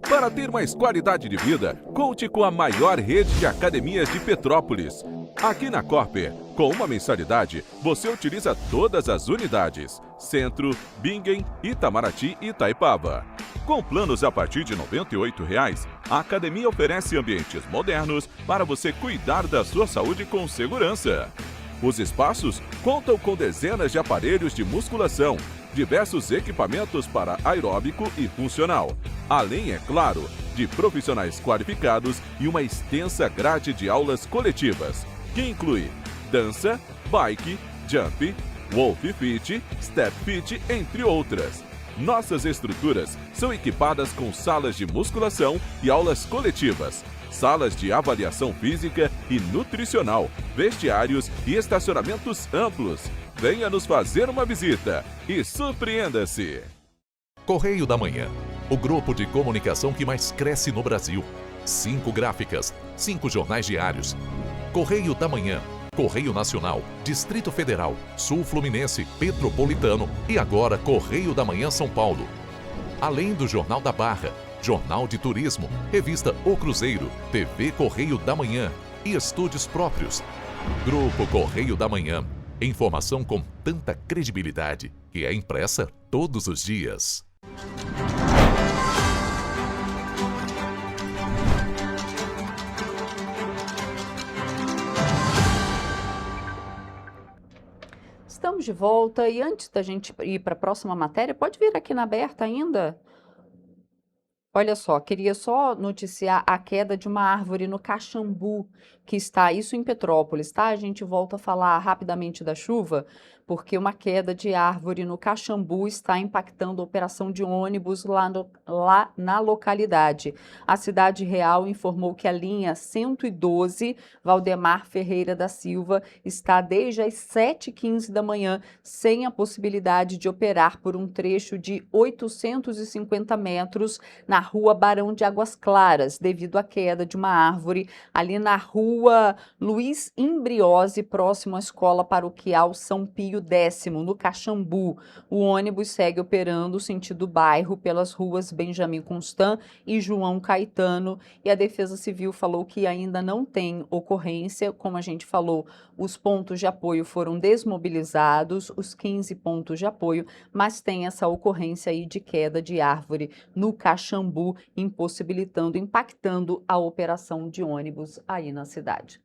Para ter mais qualidade de vida, conte com a maior rede de academias de Petrópolis. Aqui na Corper, com uma mensalidade, você utiliza todas as unidades: Centro, Bingen, Itamaraty e Itaipava. Com planos a partir de R$ 98,00, a academia oferece ambientes modernos para você cuidar da sua saúde com segurança. Os espaços contam com dezenas de aparelhos de musculação, diversos equipamentos para aeróbico e funcional, além, é claro, de profissionais qualificados e uma extensa grade de aulas coletivas, que inclui dança, bike, jump, wolf fit, step fit, entre outras. Nossas estruturas são equipadas com salas de musculação e aulas coletivas, salas de avaliação física e nutricional, vestiários e estacionamentos amplos. Venha nos fazer uma visita e surpreenda-se!
Correio da Manhã, o grupo de comunicação que mais cresce no Brasil. 5 gráficas, 5 jornais diários. Correio da Manhã, Correio Nacional, Distrito Federal, Sul Fluminense, Petropolitano e agora Correio da Manhã São Paulo. Além do Jornal da Barra, Jornal de Turismo, Revista O Cruzeiro, TV Correio da Manhã e estúdios próprios. Grupo Correio da Manhã. Informação com tanta credibilidade que é impressa todos os dias.
Estamos de volta e antes da gente ir para a próxima matéria, pode vir aqui na aberta ainda? Olha só, queria só noticiar a queda de uma árvore no Caxambu, que está, isso em Petrópolis, tá? A gente volta a falar rapidamente da chuva, porque uma queda de árvore no Caxambu está impactando a operação de ônibus lá na localidade. A Cidade Real informou que a linha 112, Valdemar Ferreira da Silva, está desde as 7h15 da manhã sem a possibilidade de operar por um trecho de 850 metros na rua Barão de Águas Claras, devido à queda de uma árvore ali na rua Luiz Imbriose, próximo à Escola Paroquial São Pio X, no Caxambu. O ônibus segue operando sentido bairro pelas ruas Benjamin Constant e João Caetano, e a Defesa Civil falou que ainda não tem ocorrência. Como a gente falou, os pontos de apoio foram desmobilizados, os 15 pontos de apoio, mas tem essa ocorrência aí de queda de árvore no Caxambu, impactando a operação de ônibus aí na cidade.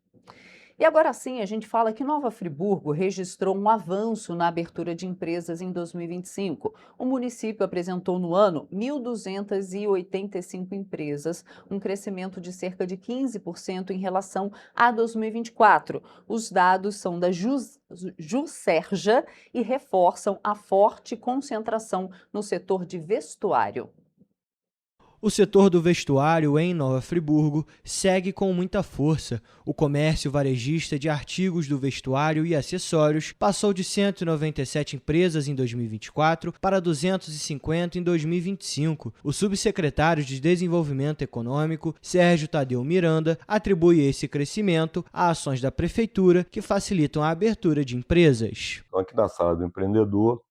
E agora sim, a gente fala que Nova Friburgo registrou um avanço na abertura de empresas em 2025. O município apresentou no ano 1.285 empresas, um crescimento de cerca de 15% em relação a 2024. Os dados são da Juscerja e reforçam a forte concentração no setor de vestuário.
O setor do vestuário em Nova Friburgo segue com muita força. O comércio varejista de artigos do vestuário e acessórios passou de 197 empresas em 2024 para 250 em 2025. O subsecretário de Desenvolvimento Econômico, Sérgio Tadeu Miranda, atribui esse crescimento a ações da prefeitura que facilitam a abertura de empresas.
Aqui na Sala do Empreendedor,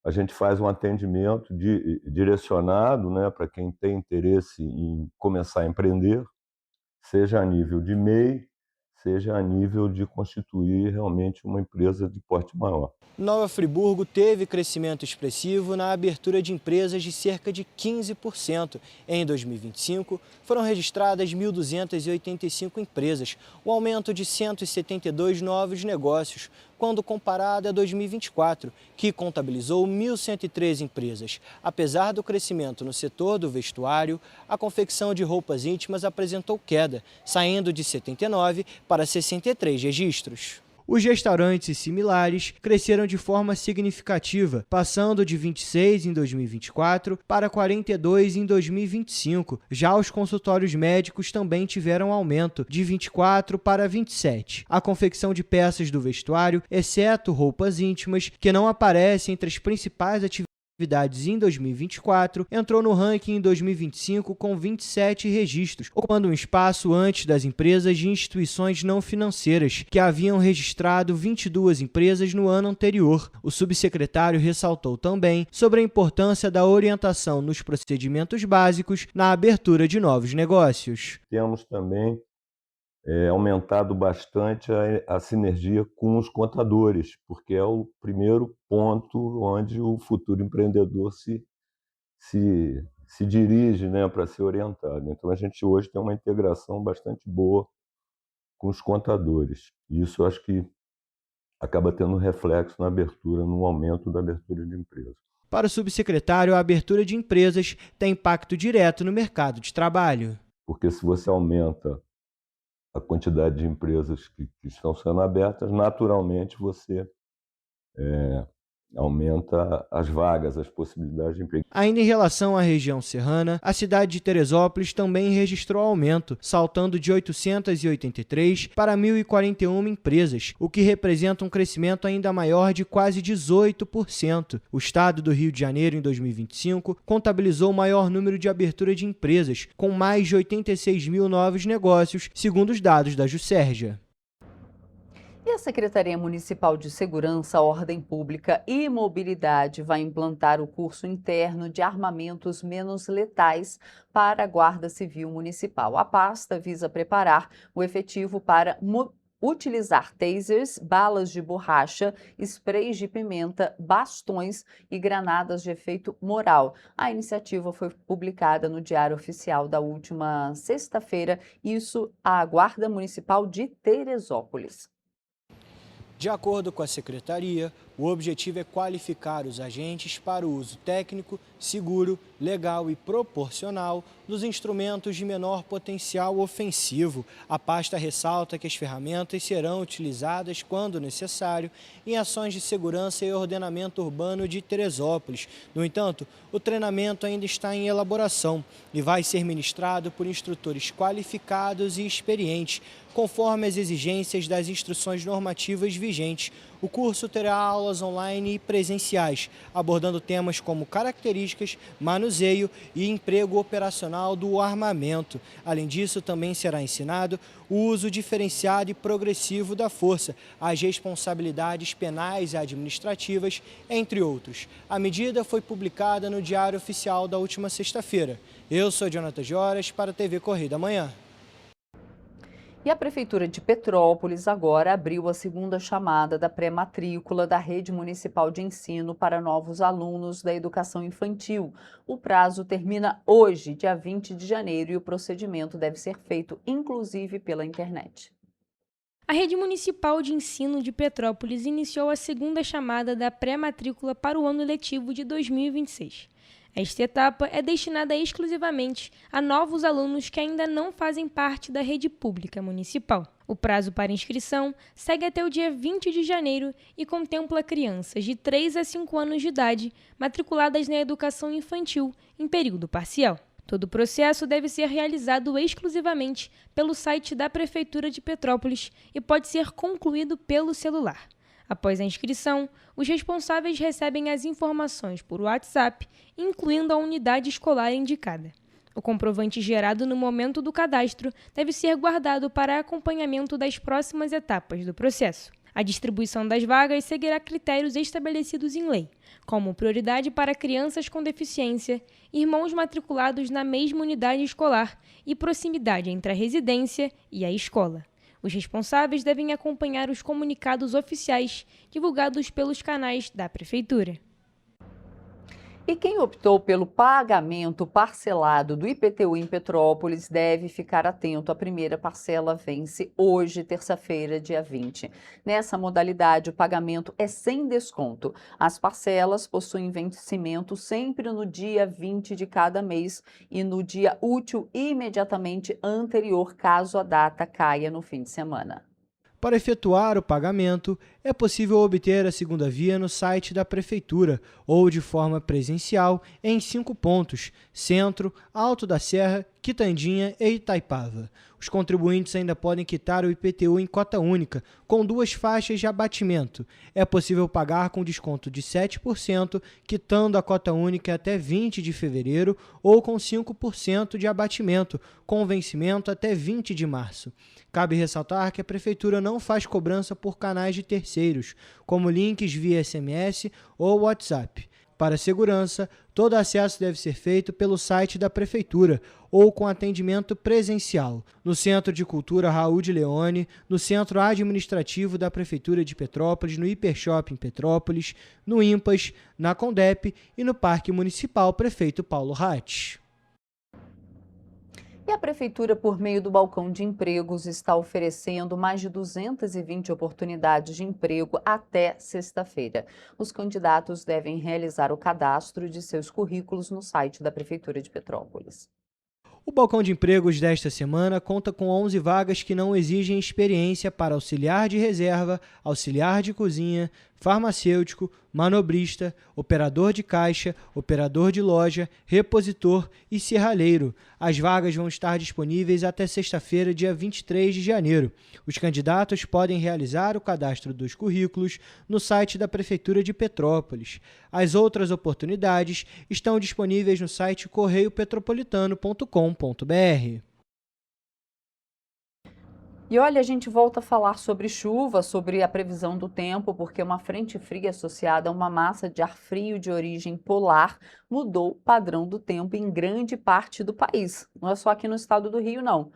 a gente faz um atendimento direcionado, né, para quem tem interesse em começar a empreender, seja a nível de MEI, seja a nível de constituir realmente uma empresa de porte maior.
Nova Friburgo teve crescimento expressivo na abertura de empresas de cerca de 15%. Em 2025, foram registradas 1.285 empresas, um aumento de 172 novos negócios, quando comparado a 2024, que contabilizou 1.113 empresas. Apesar do crescimento no setor do vestuário, a confecção de roupas íntimas apresentou queda, saindo de 79 para 63 registros. Os restaurantes similares cresceram de forma significativa, passando de 26 em 2024 para 42 em 2025. Já os consultórios médicos também tiveram aumento, de 24 para 27. A confecção de peças do vestuário, exceto roupas íntimas, que não aparecem entre as principais atividades em 2024, entrou no ranking em 2025 com 27 registros, ocupando um espaço antes das empresas de instituições não financeiras, que haviam registrado 22 empresas no ano anterior. O subsecretário ressaltou também sobre a importância da orientação nos procedimentos básicos na abertura de novos negócios.
Temos também aumentado bastante a sinergia com os contadores, porque é o primeiro ponto onde o futuro empreendedor se dirige, né, para ser orientado. Então, a gente hoje tem uma integração bastante boa com os contadores. E isso eu acho que acaba tendo reflexo na abertura, no aumento da abertura de empresas.
Para o subsecretário, a abertura de empresas tem impacto direto no mercado de trabalho.
Porque se você aumenta a quantidade de empresas que estão sendo abertas, naturalmente você aumenta as vagas, as possibilidades de emprego.
Ainda em relação à região serrana, a cidade de Teresópolis também registrou aumento, saltando de 883 para 1.041 empresas, o que representa um crescimento ainda maior de quase 18%. O estado do Rio de Janeiro, em 2025, contabilizou o maior número de abertura de empresas, com mais de 86 mil novos negócios, segundo os dados da Juscerja.
E a Secretaria Municipal de Segurança, Ordem Pública e Mobilidade vai implantar o curso interno de armamentos menos letais para a Guarda Civil Municipal. A pasta visa preparar o efetivo para utilizar tasers, balas de borracha, sprays de pimenta, bastões e granadas de efeito moral. A iniciativa foi publicada no Diário Oficial da última sexta-feira, isso à Guarda Municipal de Teresópolis.
De acordo com a Secretaria, o objetivo é qualificar os agentes para o uso técnico, seguro, legal e proporcional dos instrumentos de menor potencial ofensivo. A pasta ressalta que as ferramentas serão utilizadas, quando necessário, em ações de segurança e ordenamento urbano de Teresópolis. No entanto, o treinamento ainda está em elaboração e vai ser ministrado por instrutores qualificados e experientes, conforme as exigências das instruções normativas vigentes. O curso terá aulas online e presenciais, abordando temas como características, manuseio e emprego operacional do armamento. Além disso, também será ensinado o uso diferenciado e progressivo da força, as responsabilidades penais e administrativas, entre outros. A medida foi publicada no Diário Oficial da última sexta-feira. Eu sou Jonathan Joras para a TV Correio da Manhã.
E a Prefeitura de Petrópolis agora abriu a segunda chamada da pré-matrícula da Rede Municipal de Ensino para novos alunos da educação infantil. O prazo termina hoje, dia 20 de janeiro, e o procedimento deve ser feito, inclusive, pela internet.
A Rede Municipal de Ensino de Petrópolis iniciou a segunda chamada da pré-matrícula para o ano letivo de 2026. Esta etapa é destinada exclusivamente a novos alunos que ainda não fazem parte da rede pública municipal. O prazo para inscrição segue até o dia 20 de janeiro e contempla crianças de 3 a 5 anos de idade matriculadas na educação infantil em período parcial. Todo o processo deve ser realizado exclusivamente pelo site da Prefeitura de Petrópolis e pode ser concluído pelo celular. Após a inscrição, os responsáveis recebem as informações por WhatsApp, incluindo a unidade escolar indicada. O comprovante gerado no momento do cadastro deve ser guardado para acompanhamento das próximas etapas do processo. A distribuição das vagas seguirá critérios estabelecidos em lei, como prioridade para crianças com deficiência, irmãos matriculados na mesma unidade escolar e proximidade entre a residência e a escola. Os responsáveis devem acompanhar os comunicados oficiais divulgados pelos canais da Prefeitura.
E quem optou pelo pagamento parcelado do IPTU em Petrópolis deve ficar atento. A primeira parcela vence hoje, terça-feira, dia 20. Nessa modalidade, o pagamento é sem desconto. As parcelas possuem vencimento sempre no dia 20 de cada mês e no dia útil imediatamente anterior, caso a data caia no fim de semana.
Para efetuar o pagamento, é possível obter a segunda via no site da Prefeitura ou de forma presencial em 5 pontos: Centro, Alto da Serra, Quitandinha e Itaipava. Os contribuintes ainda podem quitar o IPTU em cota única, com 2 faixas de abatimento. É possível pagar com desconto de 7%, quitando a cota única até 20 de fevereiro, ou com 5% de abatimento, com vencimento até 20 de março. Cabe ressaltar que a Prefeitura não faz cobrança por canais de terceiros, como links via SMS ou WhatsApp. Para a segurança, todo acesso deve ser feito pelo site da Prefeitura ou com atendimento presencial, no Centro de Cultura Raul de Leone, no Centro Administrativo da Prefeitura de Petrópolis, no Hipershopping Petrópolis, no IMPAS, na Condep e no Parque Municipal Prefeito Paulo Ratti.
E a Prefeitura, por meio do Balcão de Empregos, está oferecendo mais de 220 oportunidades de emprego até sexta-feira. Os candidatos devem realizar o cadastro de seus currículos no site da Prefeitura de Petrópolis.
O Balcão de Empregos desta semana conta com 11 vagas que não exigem experiência para auxiliar de reserva, auxiliar de cozinha, farmacêutico, manobrista, operador de caixa, operador de loja, repositor e serralheiro. As vagas vão estar disponíveis até sexta-feira, dia 23 de janeiro. Os candidatos podem realizar o cadastro dos currículos no site da Prefeitura de Petrópolis. As outras oportunidades estão disponíveis no site correiopetropolitano.com.br.
E olha, a gente volta a falar sobre chuva, sobre a previsão do tempo, porque uma frente fria associada a uma massa de ar frio de origem polar mudou o padrão do tempo em grande parte do país. Não é só aqui no estado do Rio, não.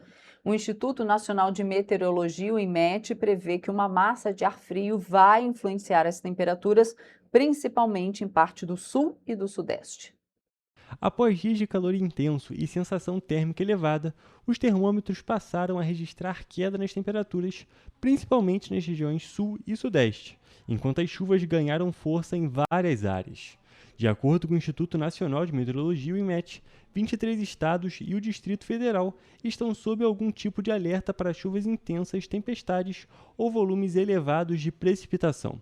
O Instituto Nacional de Meteorologia, o INMET, prevê que uma massa de ar frio vai influenciar as temperaturas, principalmente em parte do sul e do sudeste.
Após dias de calor intenso e sensação térmica elevada, os termômetros passaram a registrar queda nas temperaturas, principalmente nas regiões sul e sudeste, enquanto as chuvas ganharam força em várias áreas. De acordo com o Instituto Nacional de Meteorologia, o INMET, 23 estados e o Distrito Federal estão sob algum tipo de alerta para chuvas intensas, tempestades ou volumes elevados de precipitação.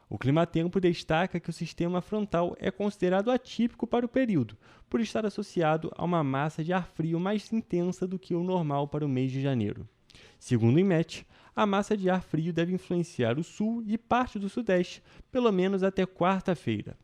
O Climatempo destaca que o sistema frontal é considerado atípico para o período, por estar associado a uma massa de ar frio mais intensa do que o normal para o mês de janeiro. Segundo o INMET, a massa de ar frio deve influenciar o sul e parte do sudeste, pelo menos até quarta-feira.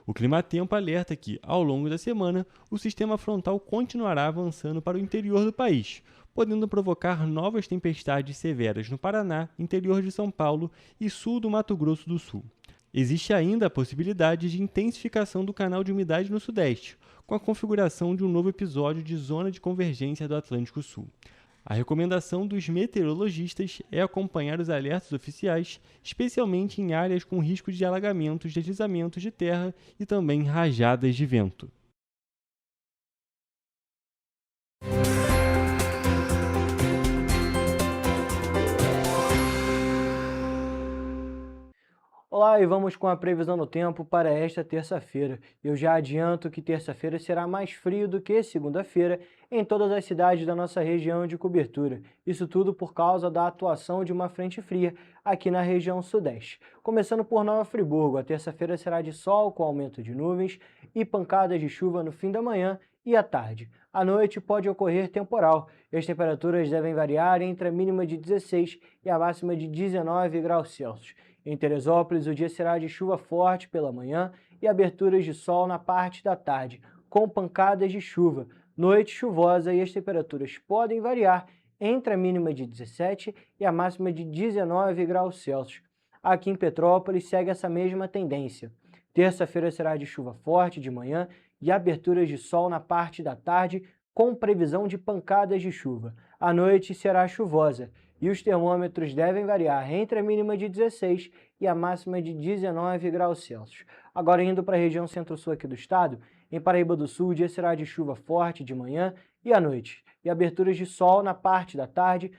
O Climatempo alerta que, ao longo da semana, o sistema frontal continuará avançando para o interior do país, podendo provocar novas tempestades severas no Paraná, interior de São Paulo e sul do Mato Grosso do Sul. Existe ainda a possibilidade de intensificação do canal de umidade no sudeste, com a configuração de um novo episódio de zona de convergência do Atlântico Sul. A recomendação dos meteorologistas é acompanhar os alertas oficiais, especialmente em áreas com risco de alagamentos, deslizamentos de terra e também rajadas de vento.
Olá, e vamos com a previsão do tempo para esta terça-feira. Eu já adianto que terça-feira será mais frio do que segunda-feira em todas as cidades da nossa região de cobertura. Isso tudo por causa da atuação de uma frente fria aqui na região sudeste. Começando por Nova Friburgo, a terça-feira será de sol com aumento de nuvens e pancadas de chuva no fim da manhã e à tarde. À noite pode ocorrer temporal e as temperaturas devem variar entre a mínima de 16 e a máxima de 19 graus Celsius. Em Teresópolis, o dia será de chuva forte pela manhã e aberturas de sol na parte da tarde, com pancadas de chuva. Noite chuvosa e as temperaturas podem variar entre a mínima de 17 e a máxima de 19 graus Celsius. Aqui em Petrópolis segue essa mesma tendência. Terça-feira será de chuva forte de manhã e aberturas de sol na parte da tarde, com previsão de pancadas de chuva. A noite será chuvosa e os termômetros devem variar entre a mínima de 16 e a máxima de 19 graus Celsius. Agora indo para a região centro-sul aqui do estado, em Paraíba do Sul o dia será de chuva forte de manhã e à noite, e aberturas de sol na parte da tarde,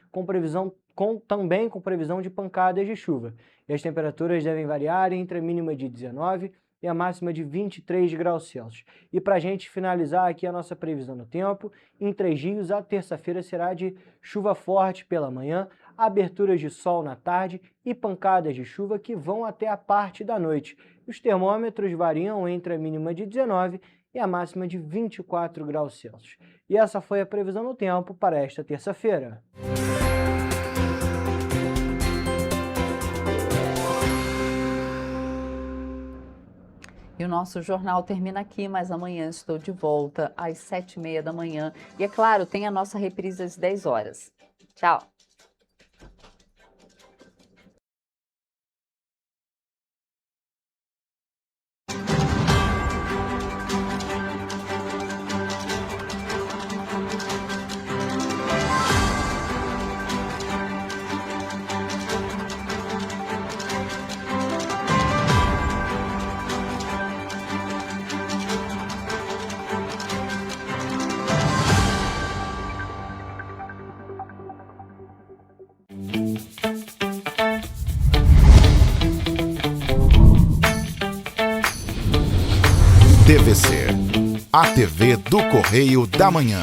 também com previsão de pancadas de chuva. E as temperaturas devem variar entre a mínima de 19 e a máxima de 23 graus Celsius. E para a gente finalizar aqui a nossa previsão do tempo, em Três Rios a terça-feira será de chuva forte pela manhã, aberturas de sol na tarde e pancadas de chuva que vão até a parte da noite. Os termômetros variam entre a mínima de 19 e a máxima de 24 graus Celsius. E essa foi a previsão do tempo para esta terça-feira.
E o nosso jornal termina aqui, mas amanhã estou de volta às 7h30 da manhã. E é claro, tem a nossa reprise às 10 horas. Tchau!
TVC, a TV do Correio da Manhã.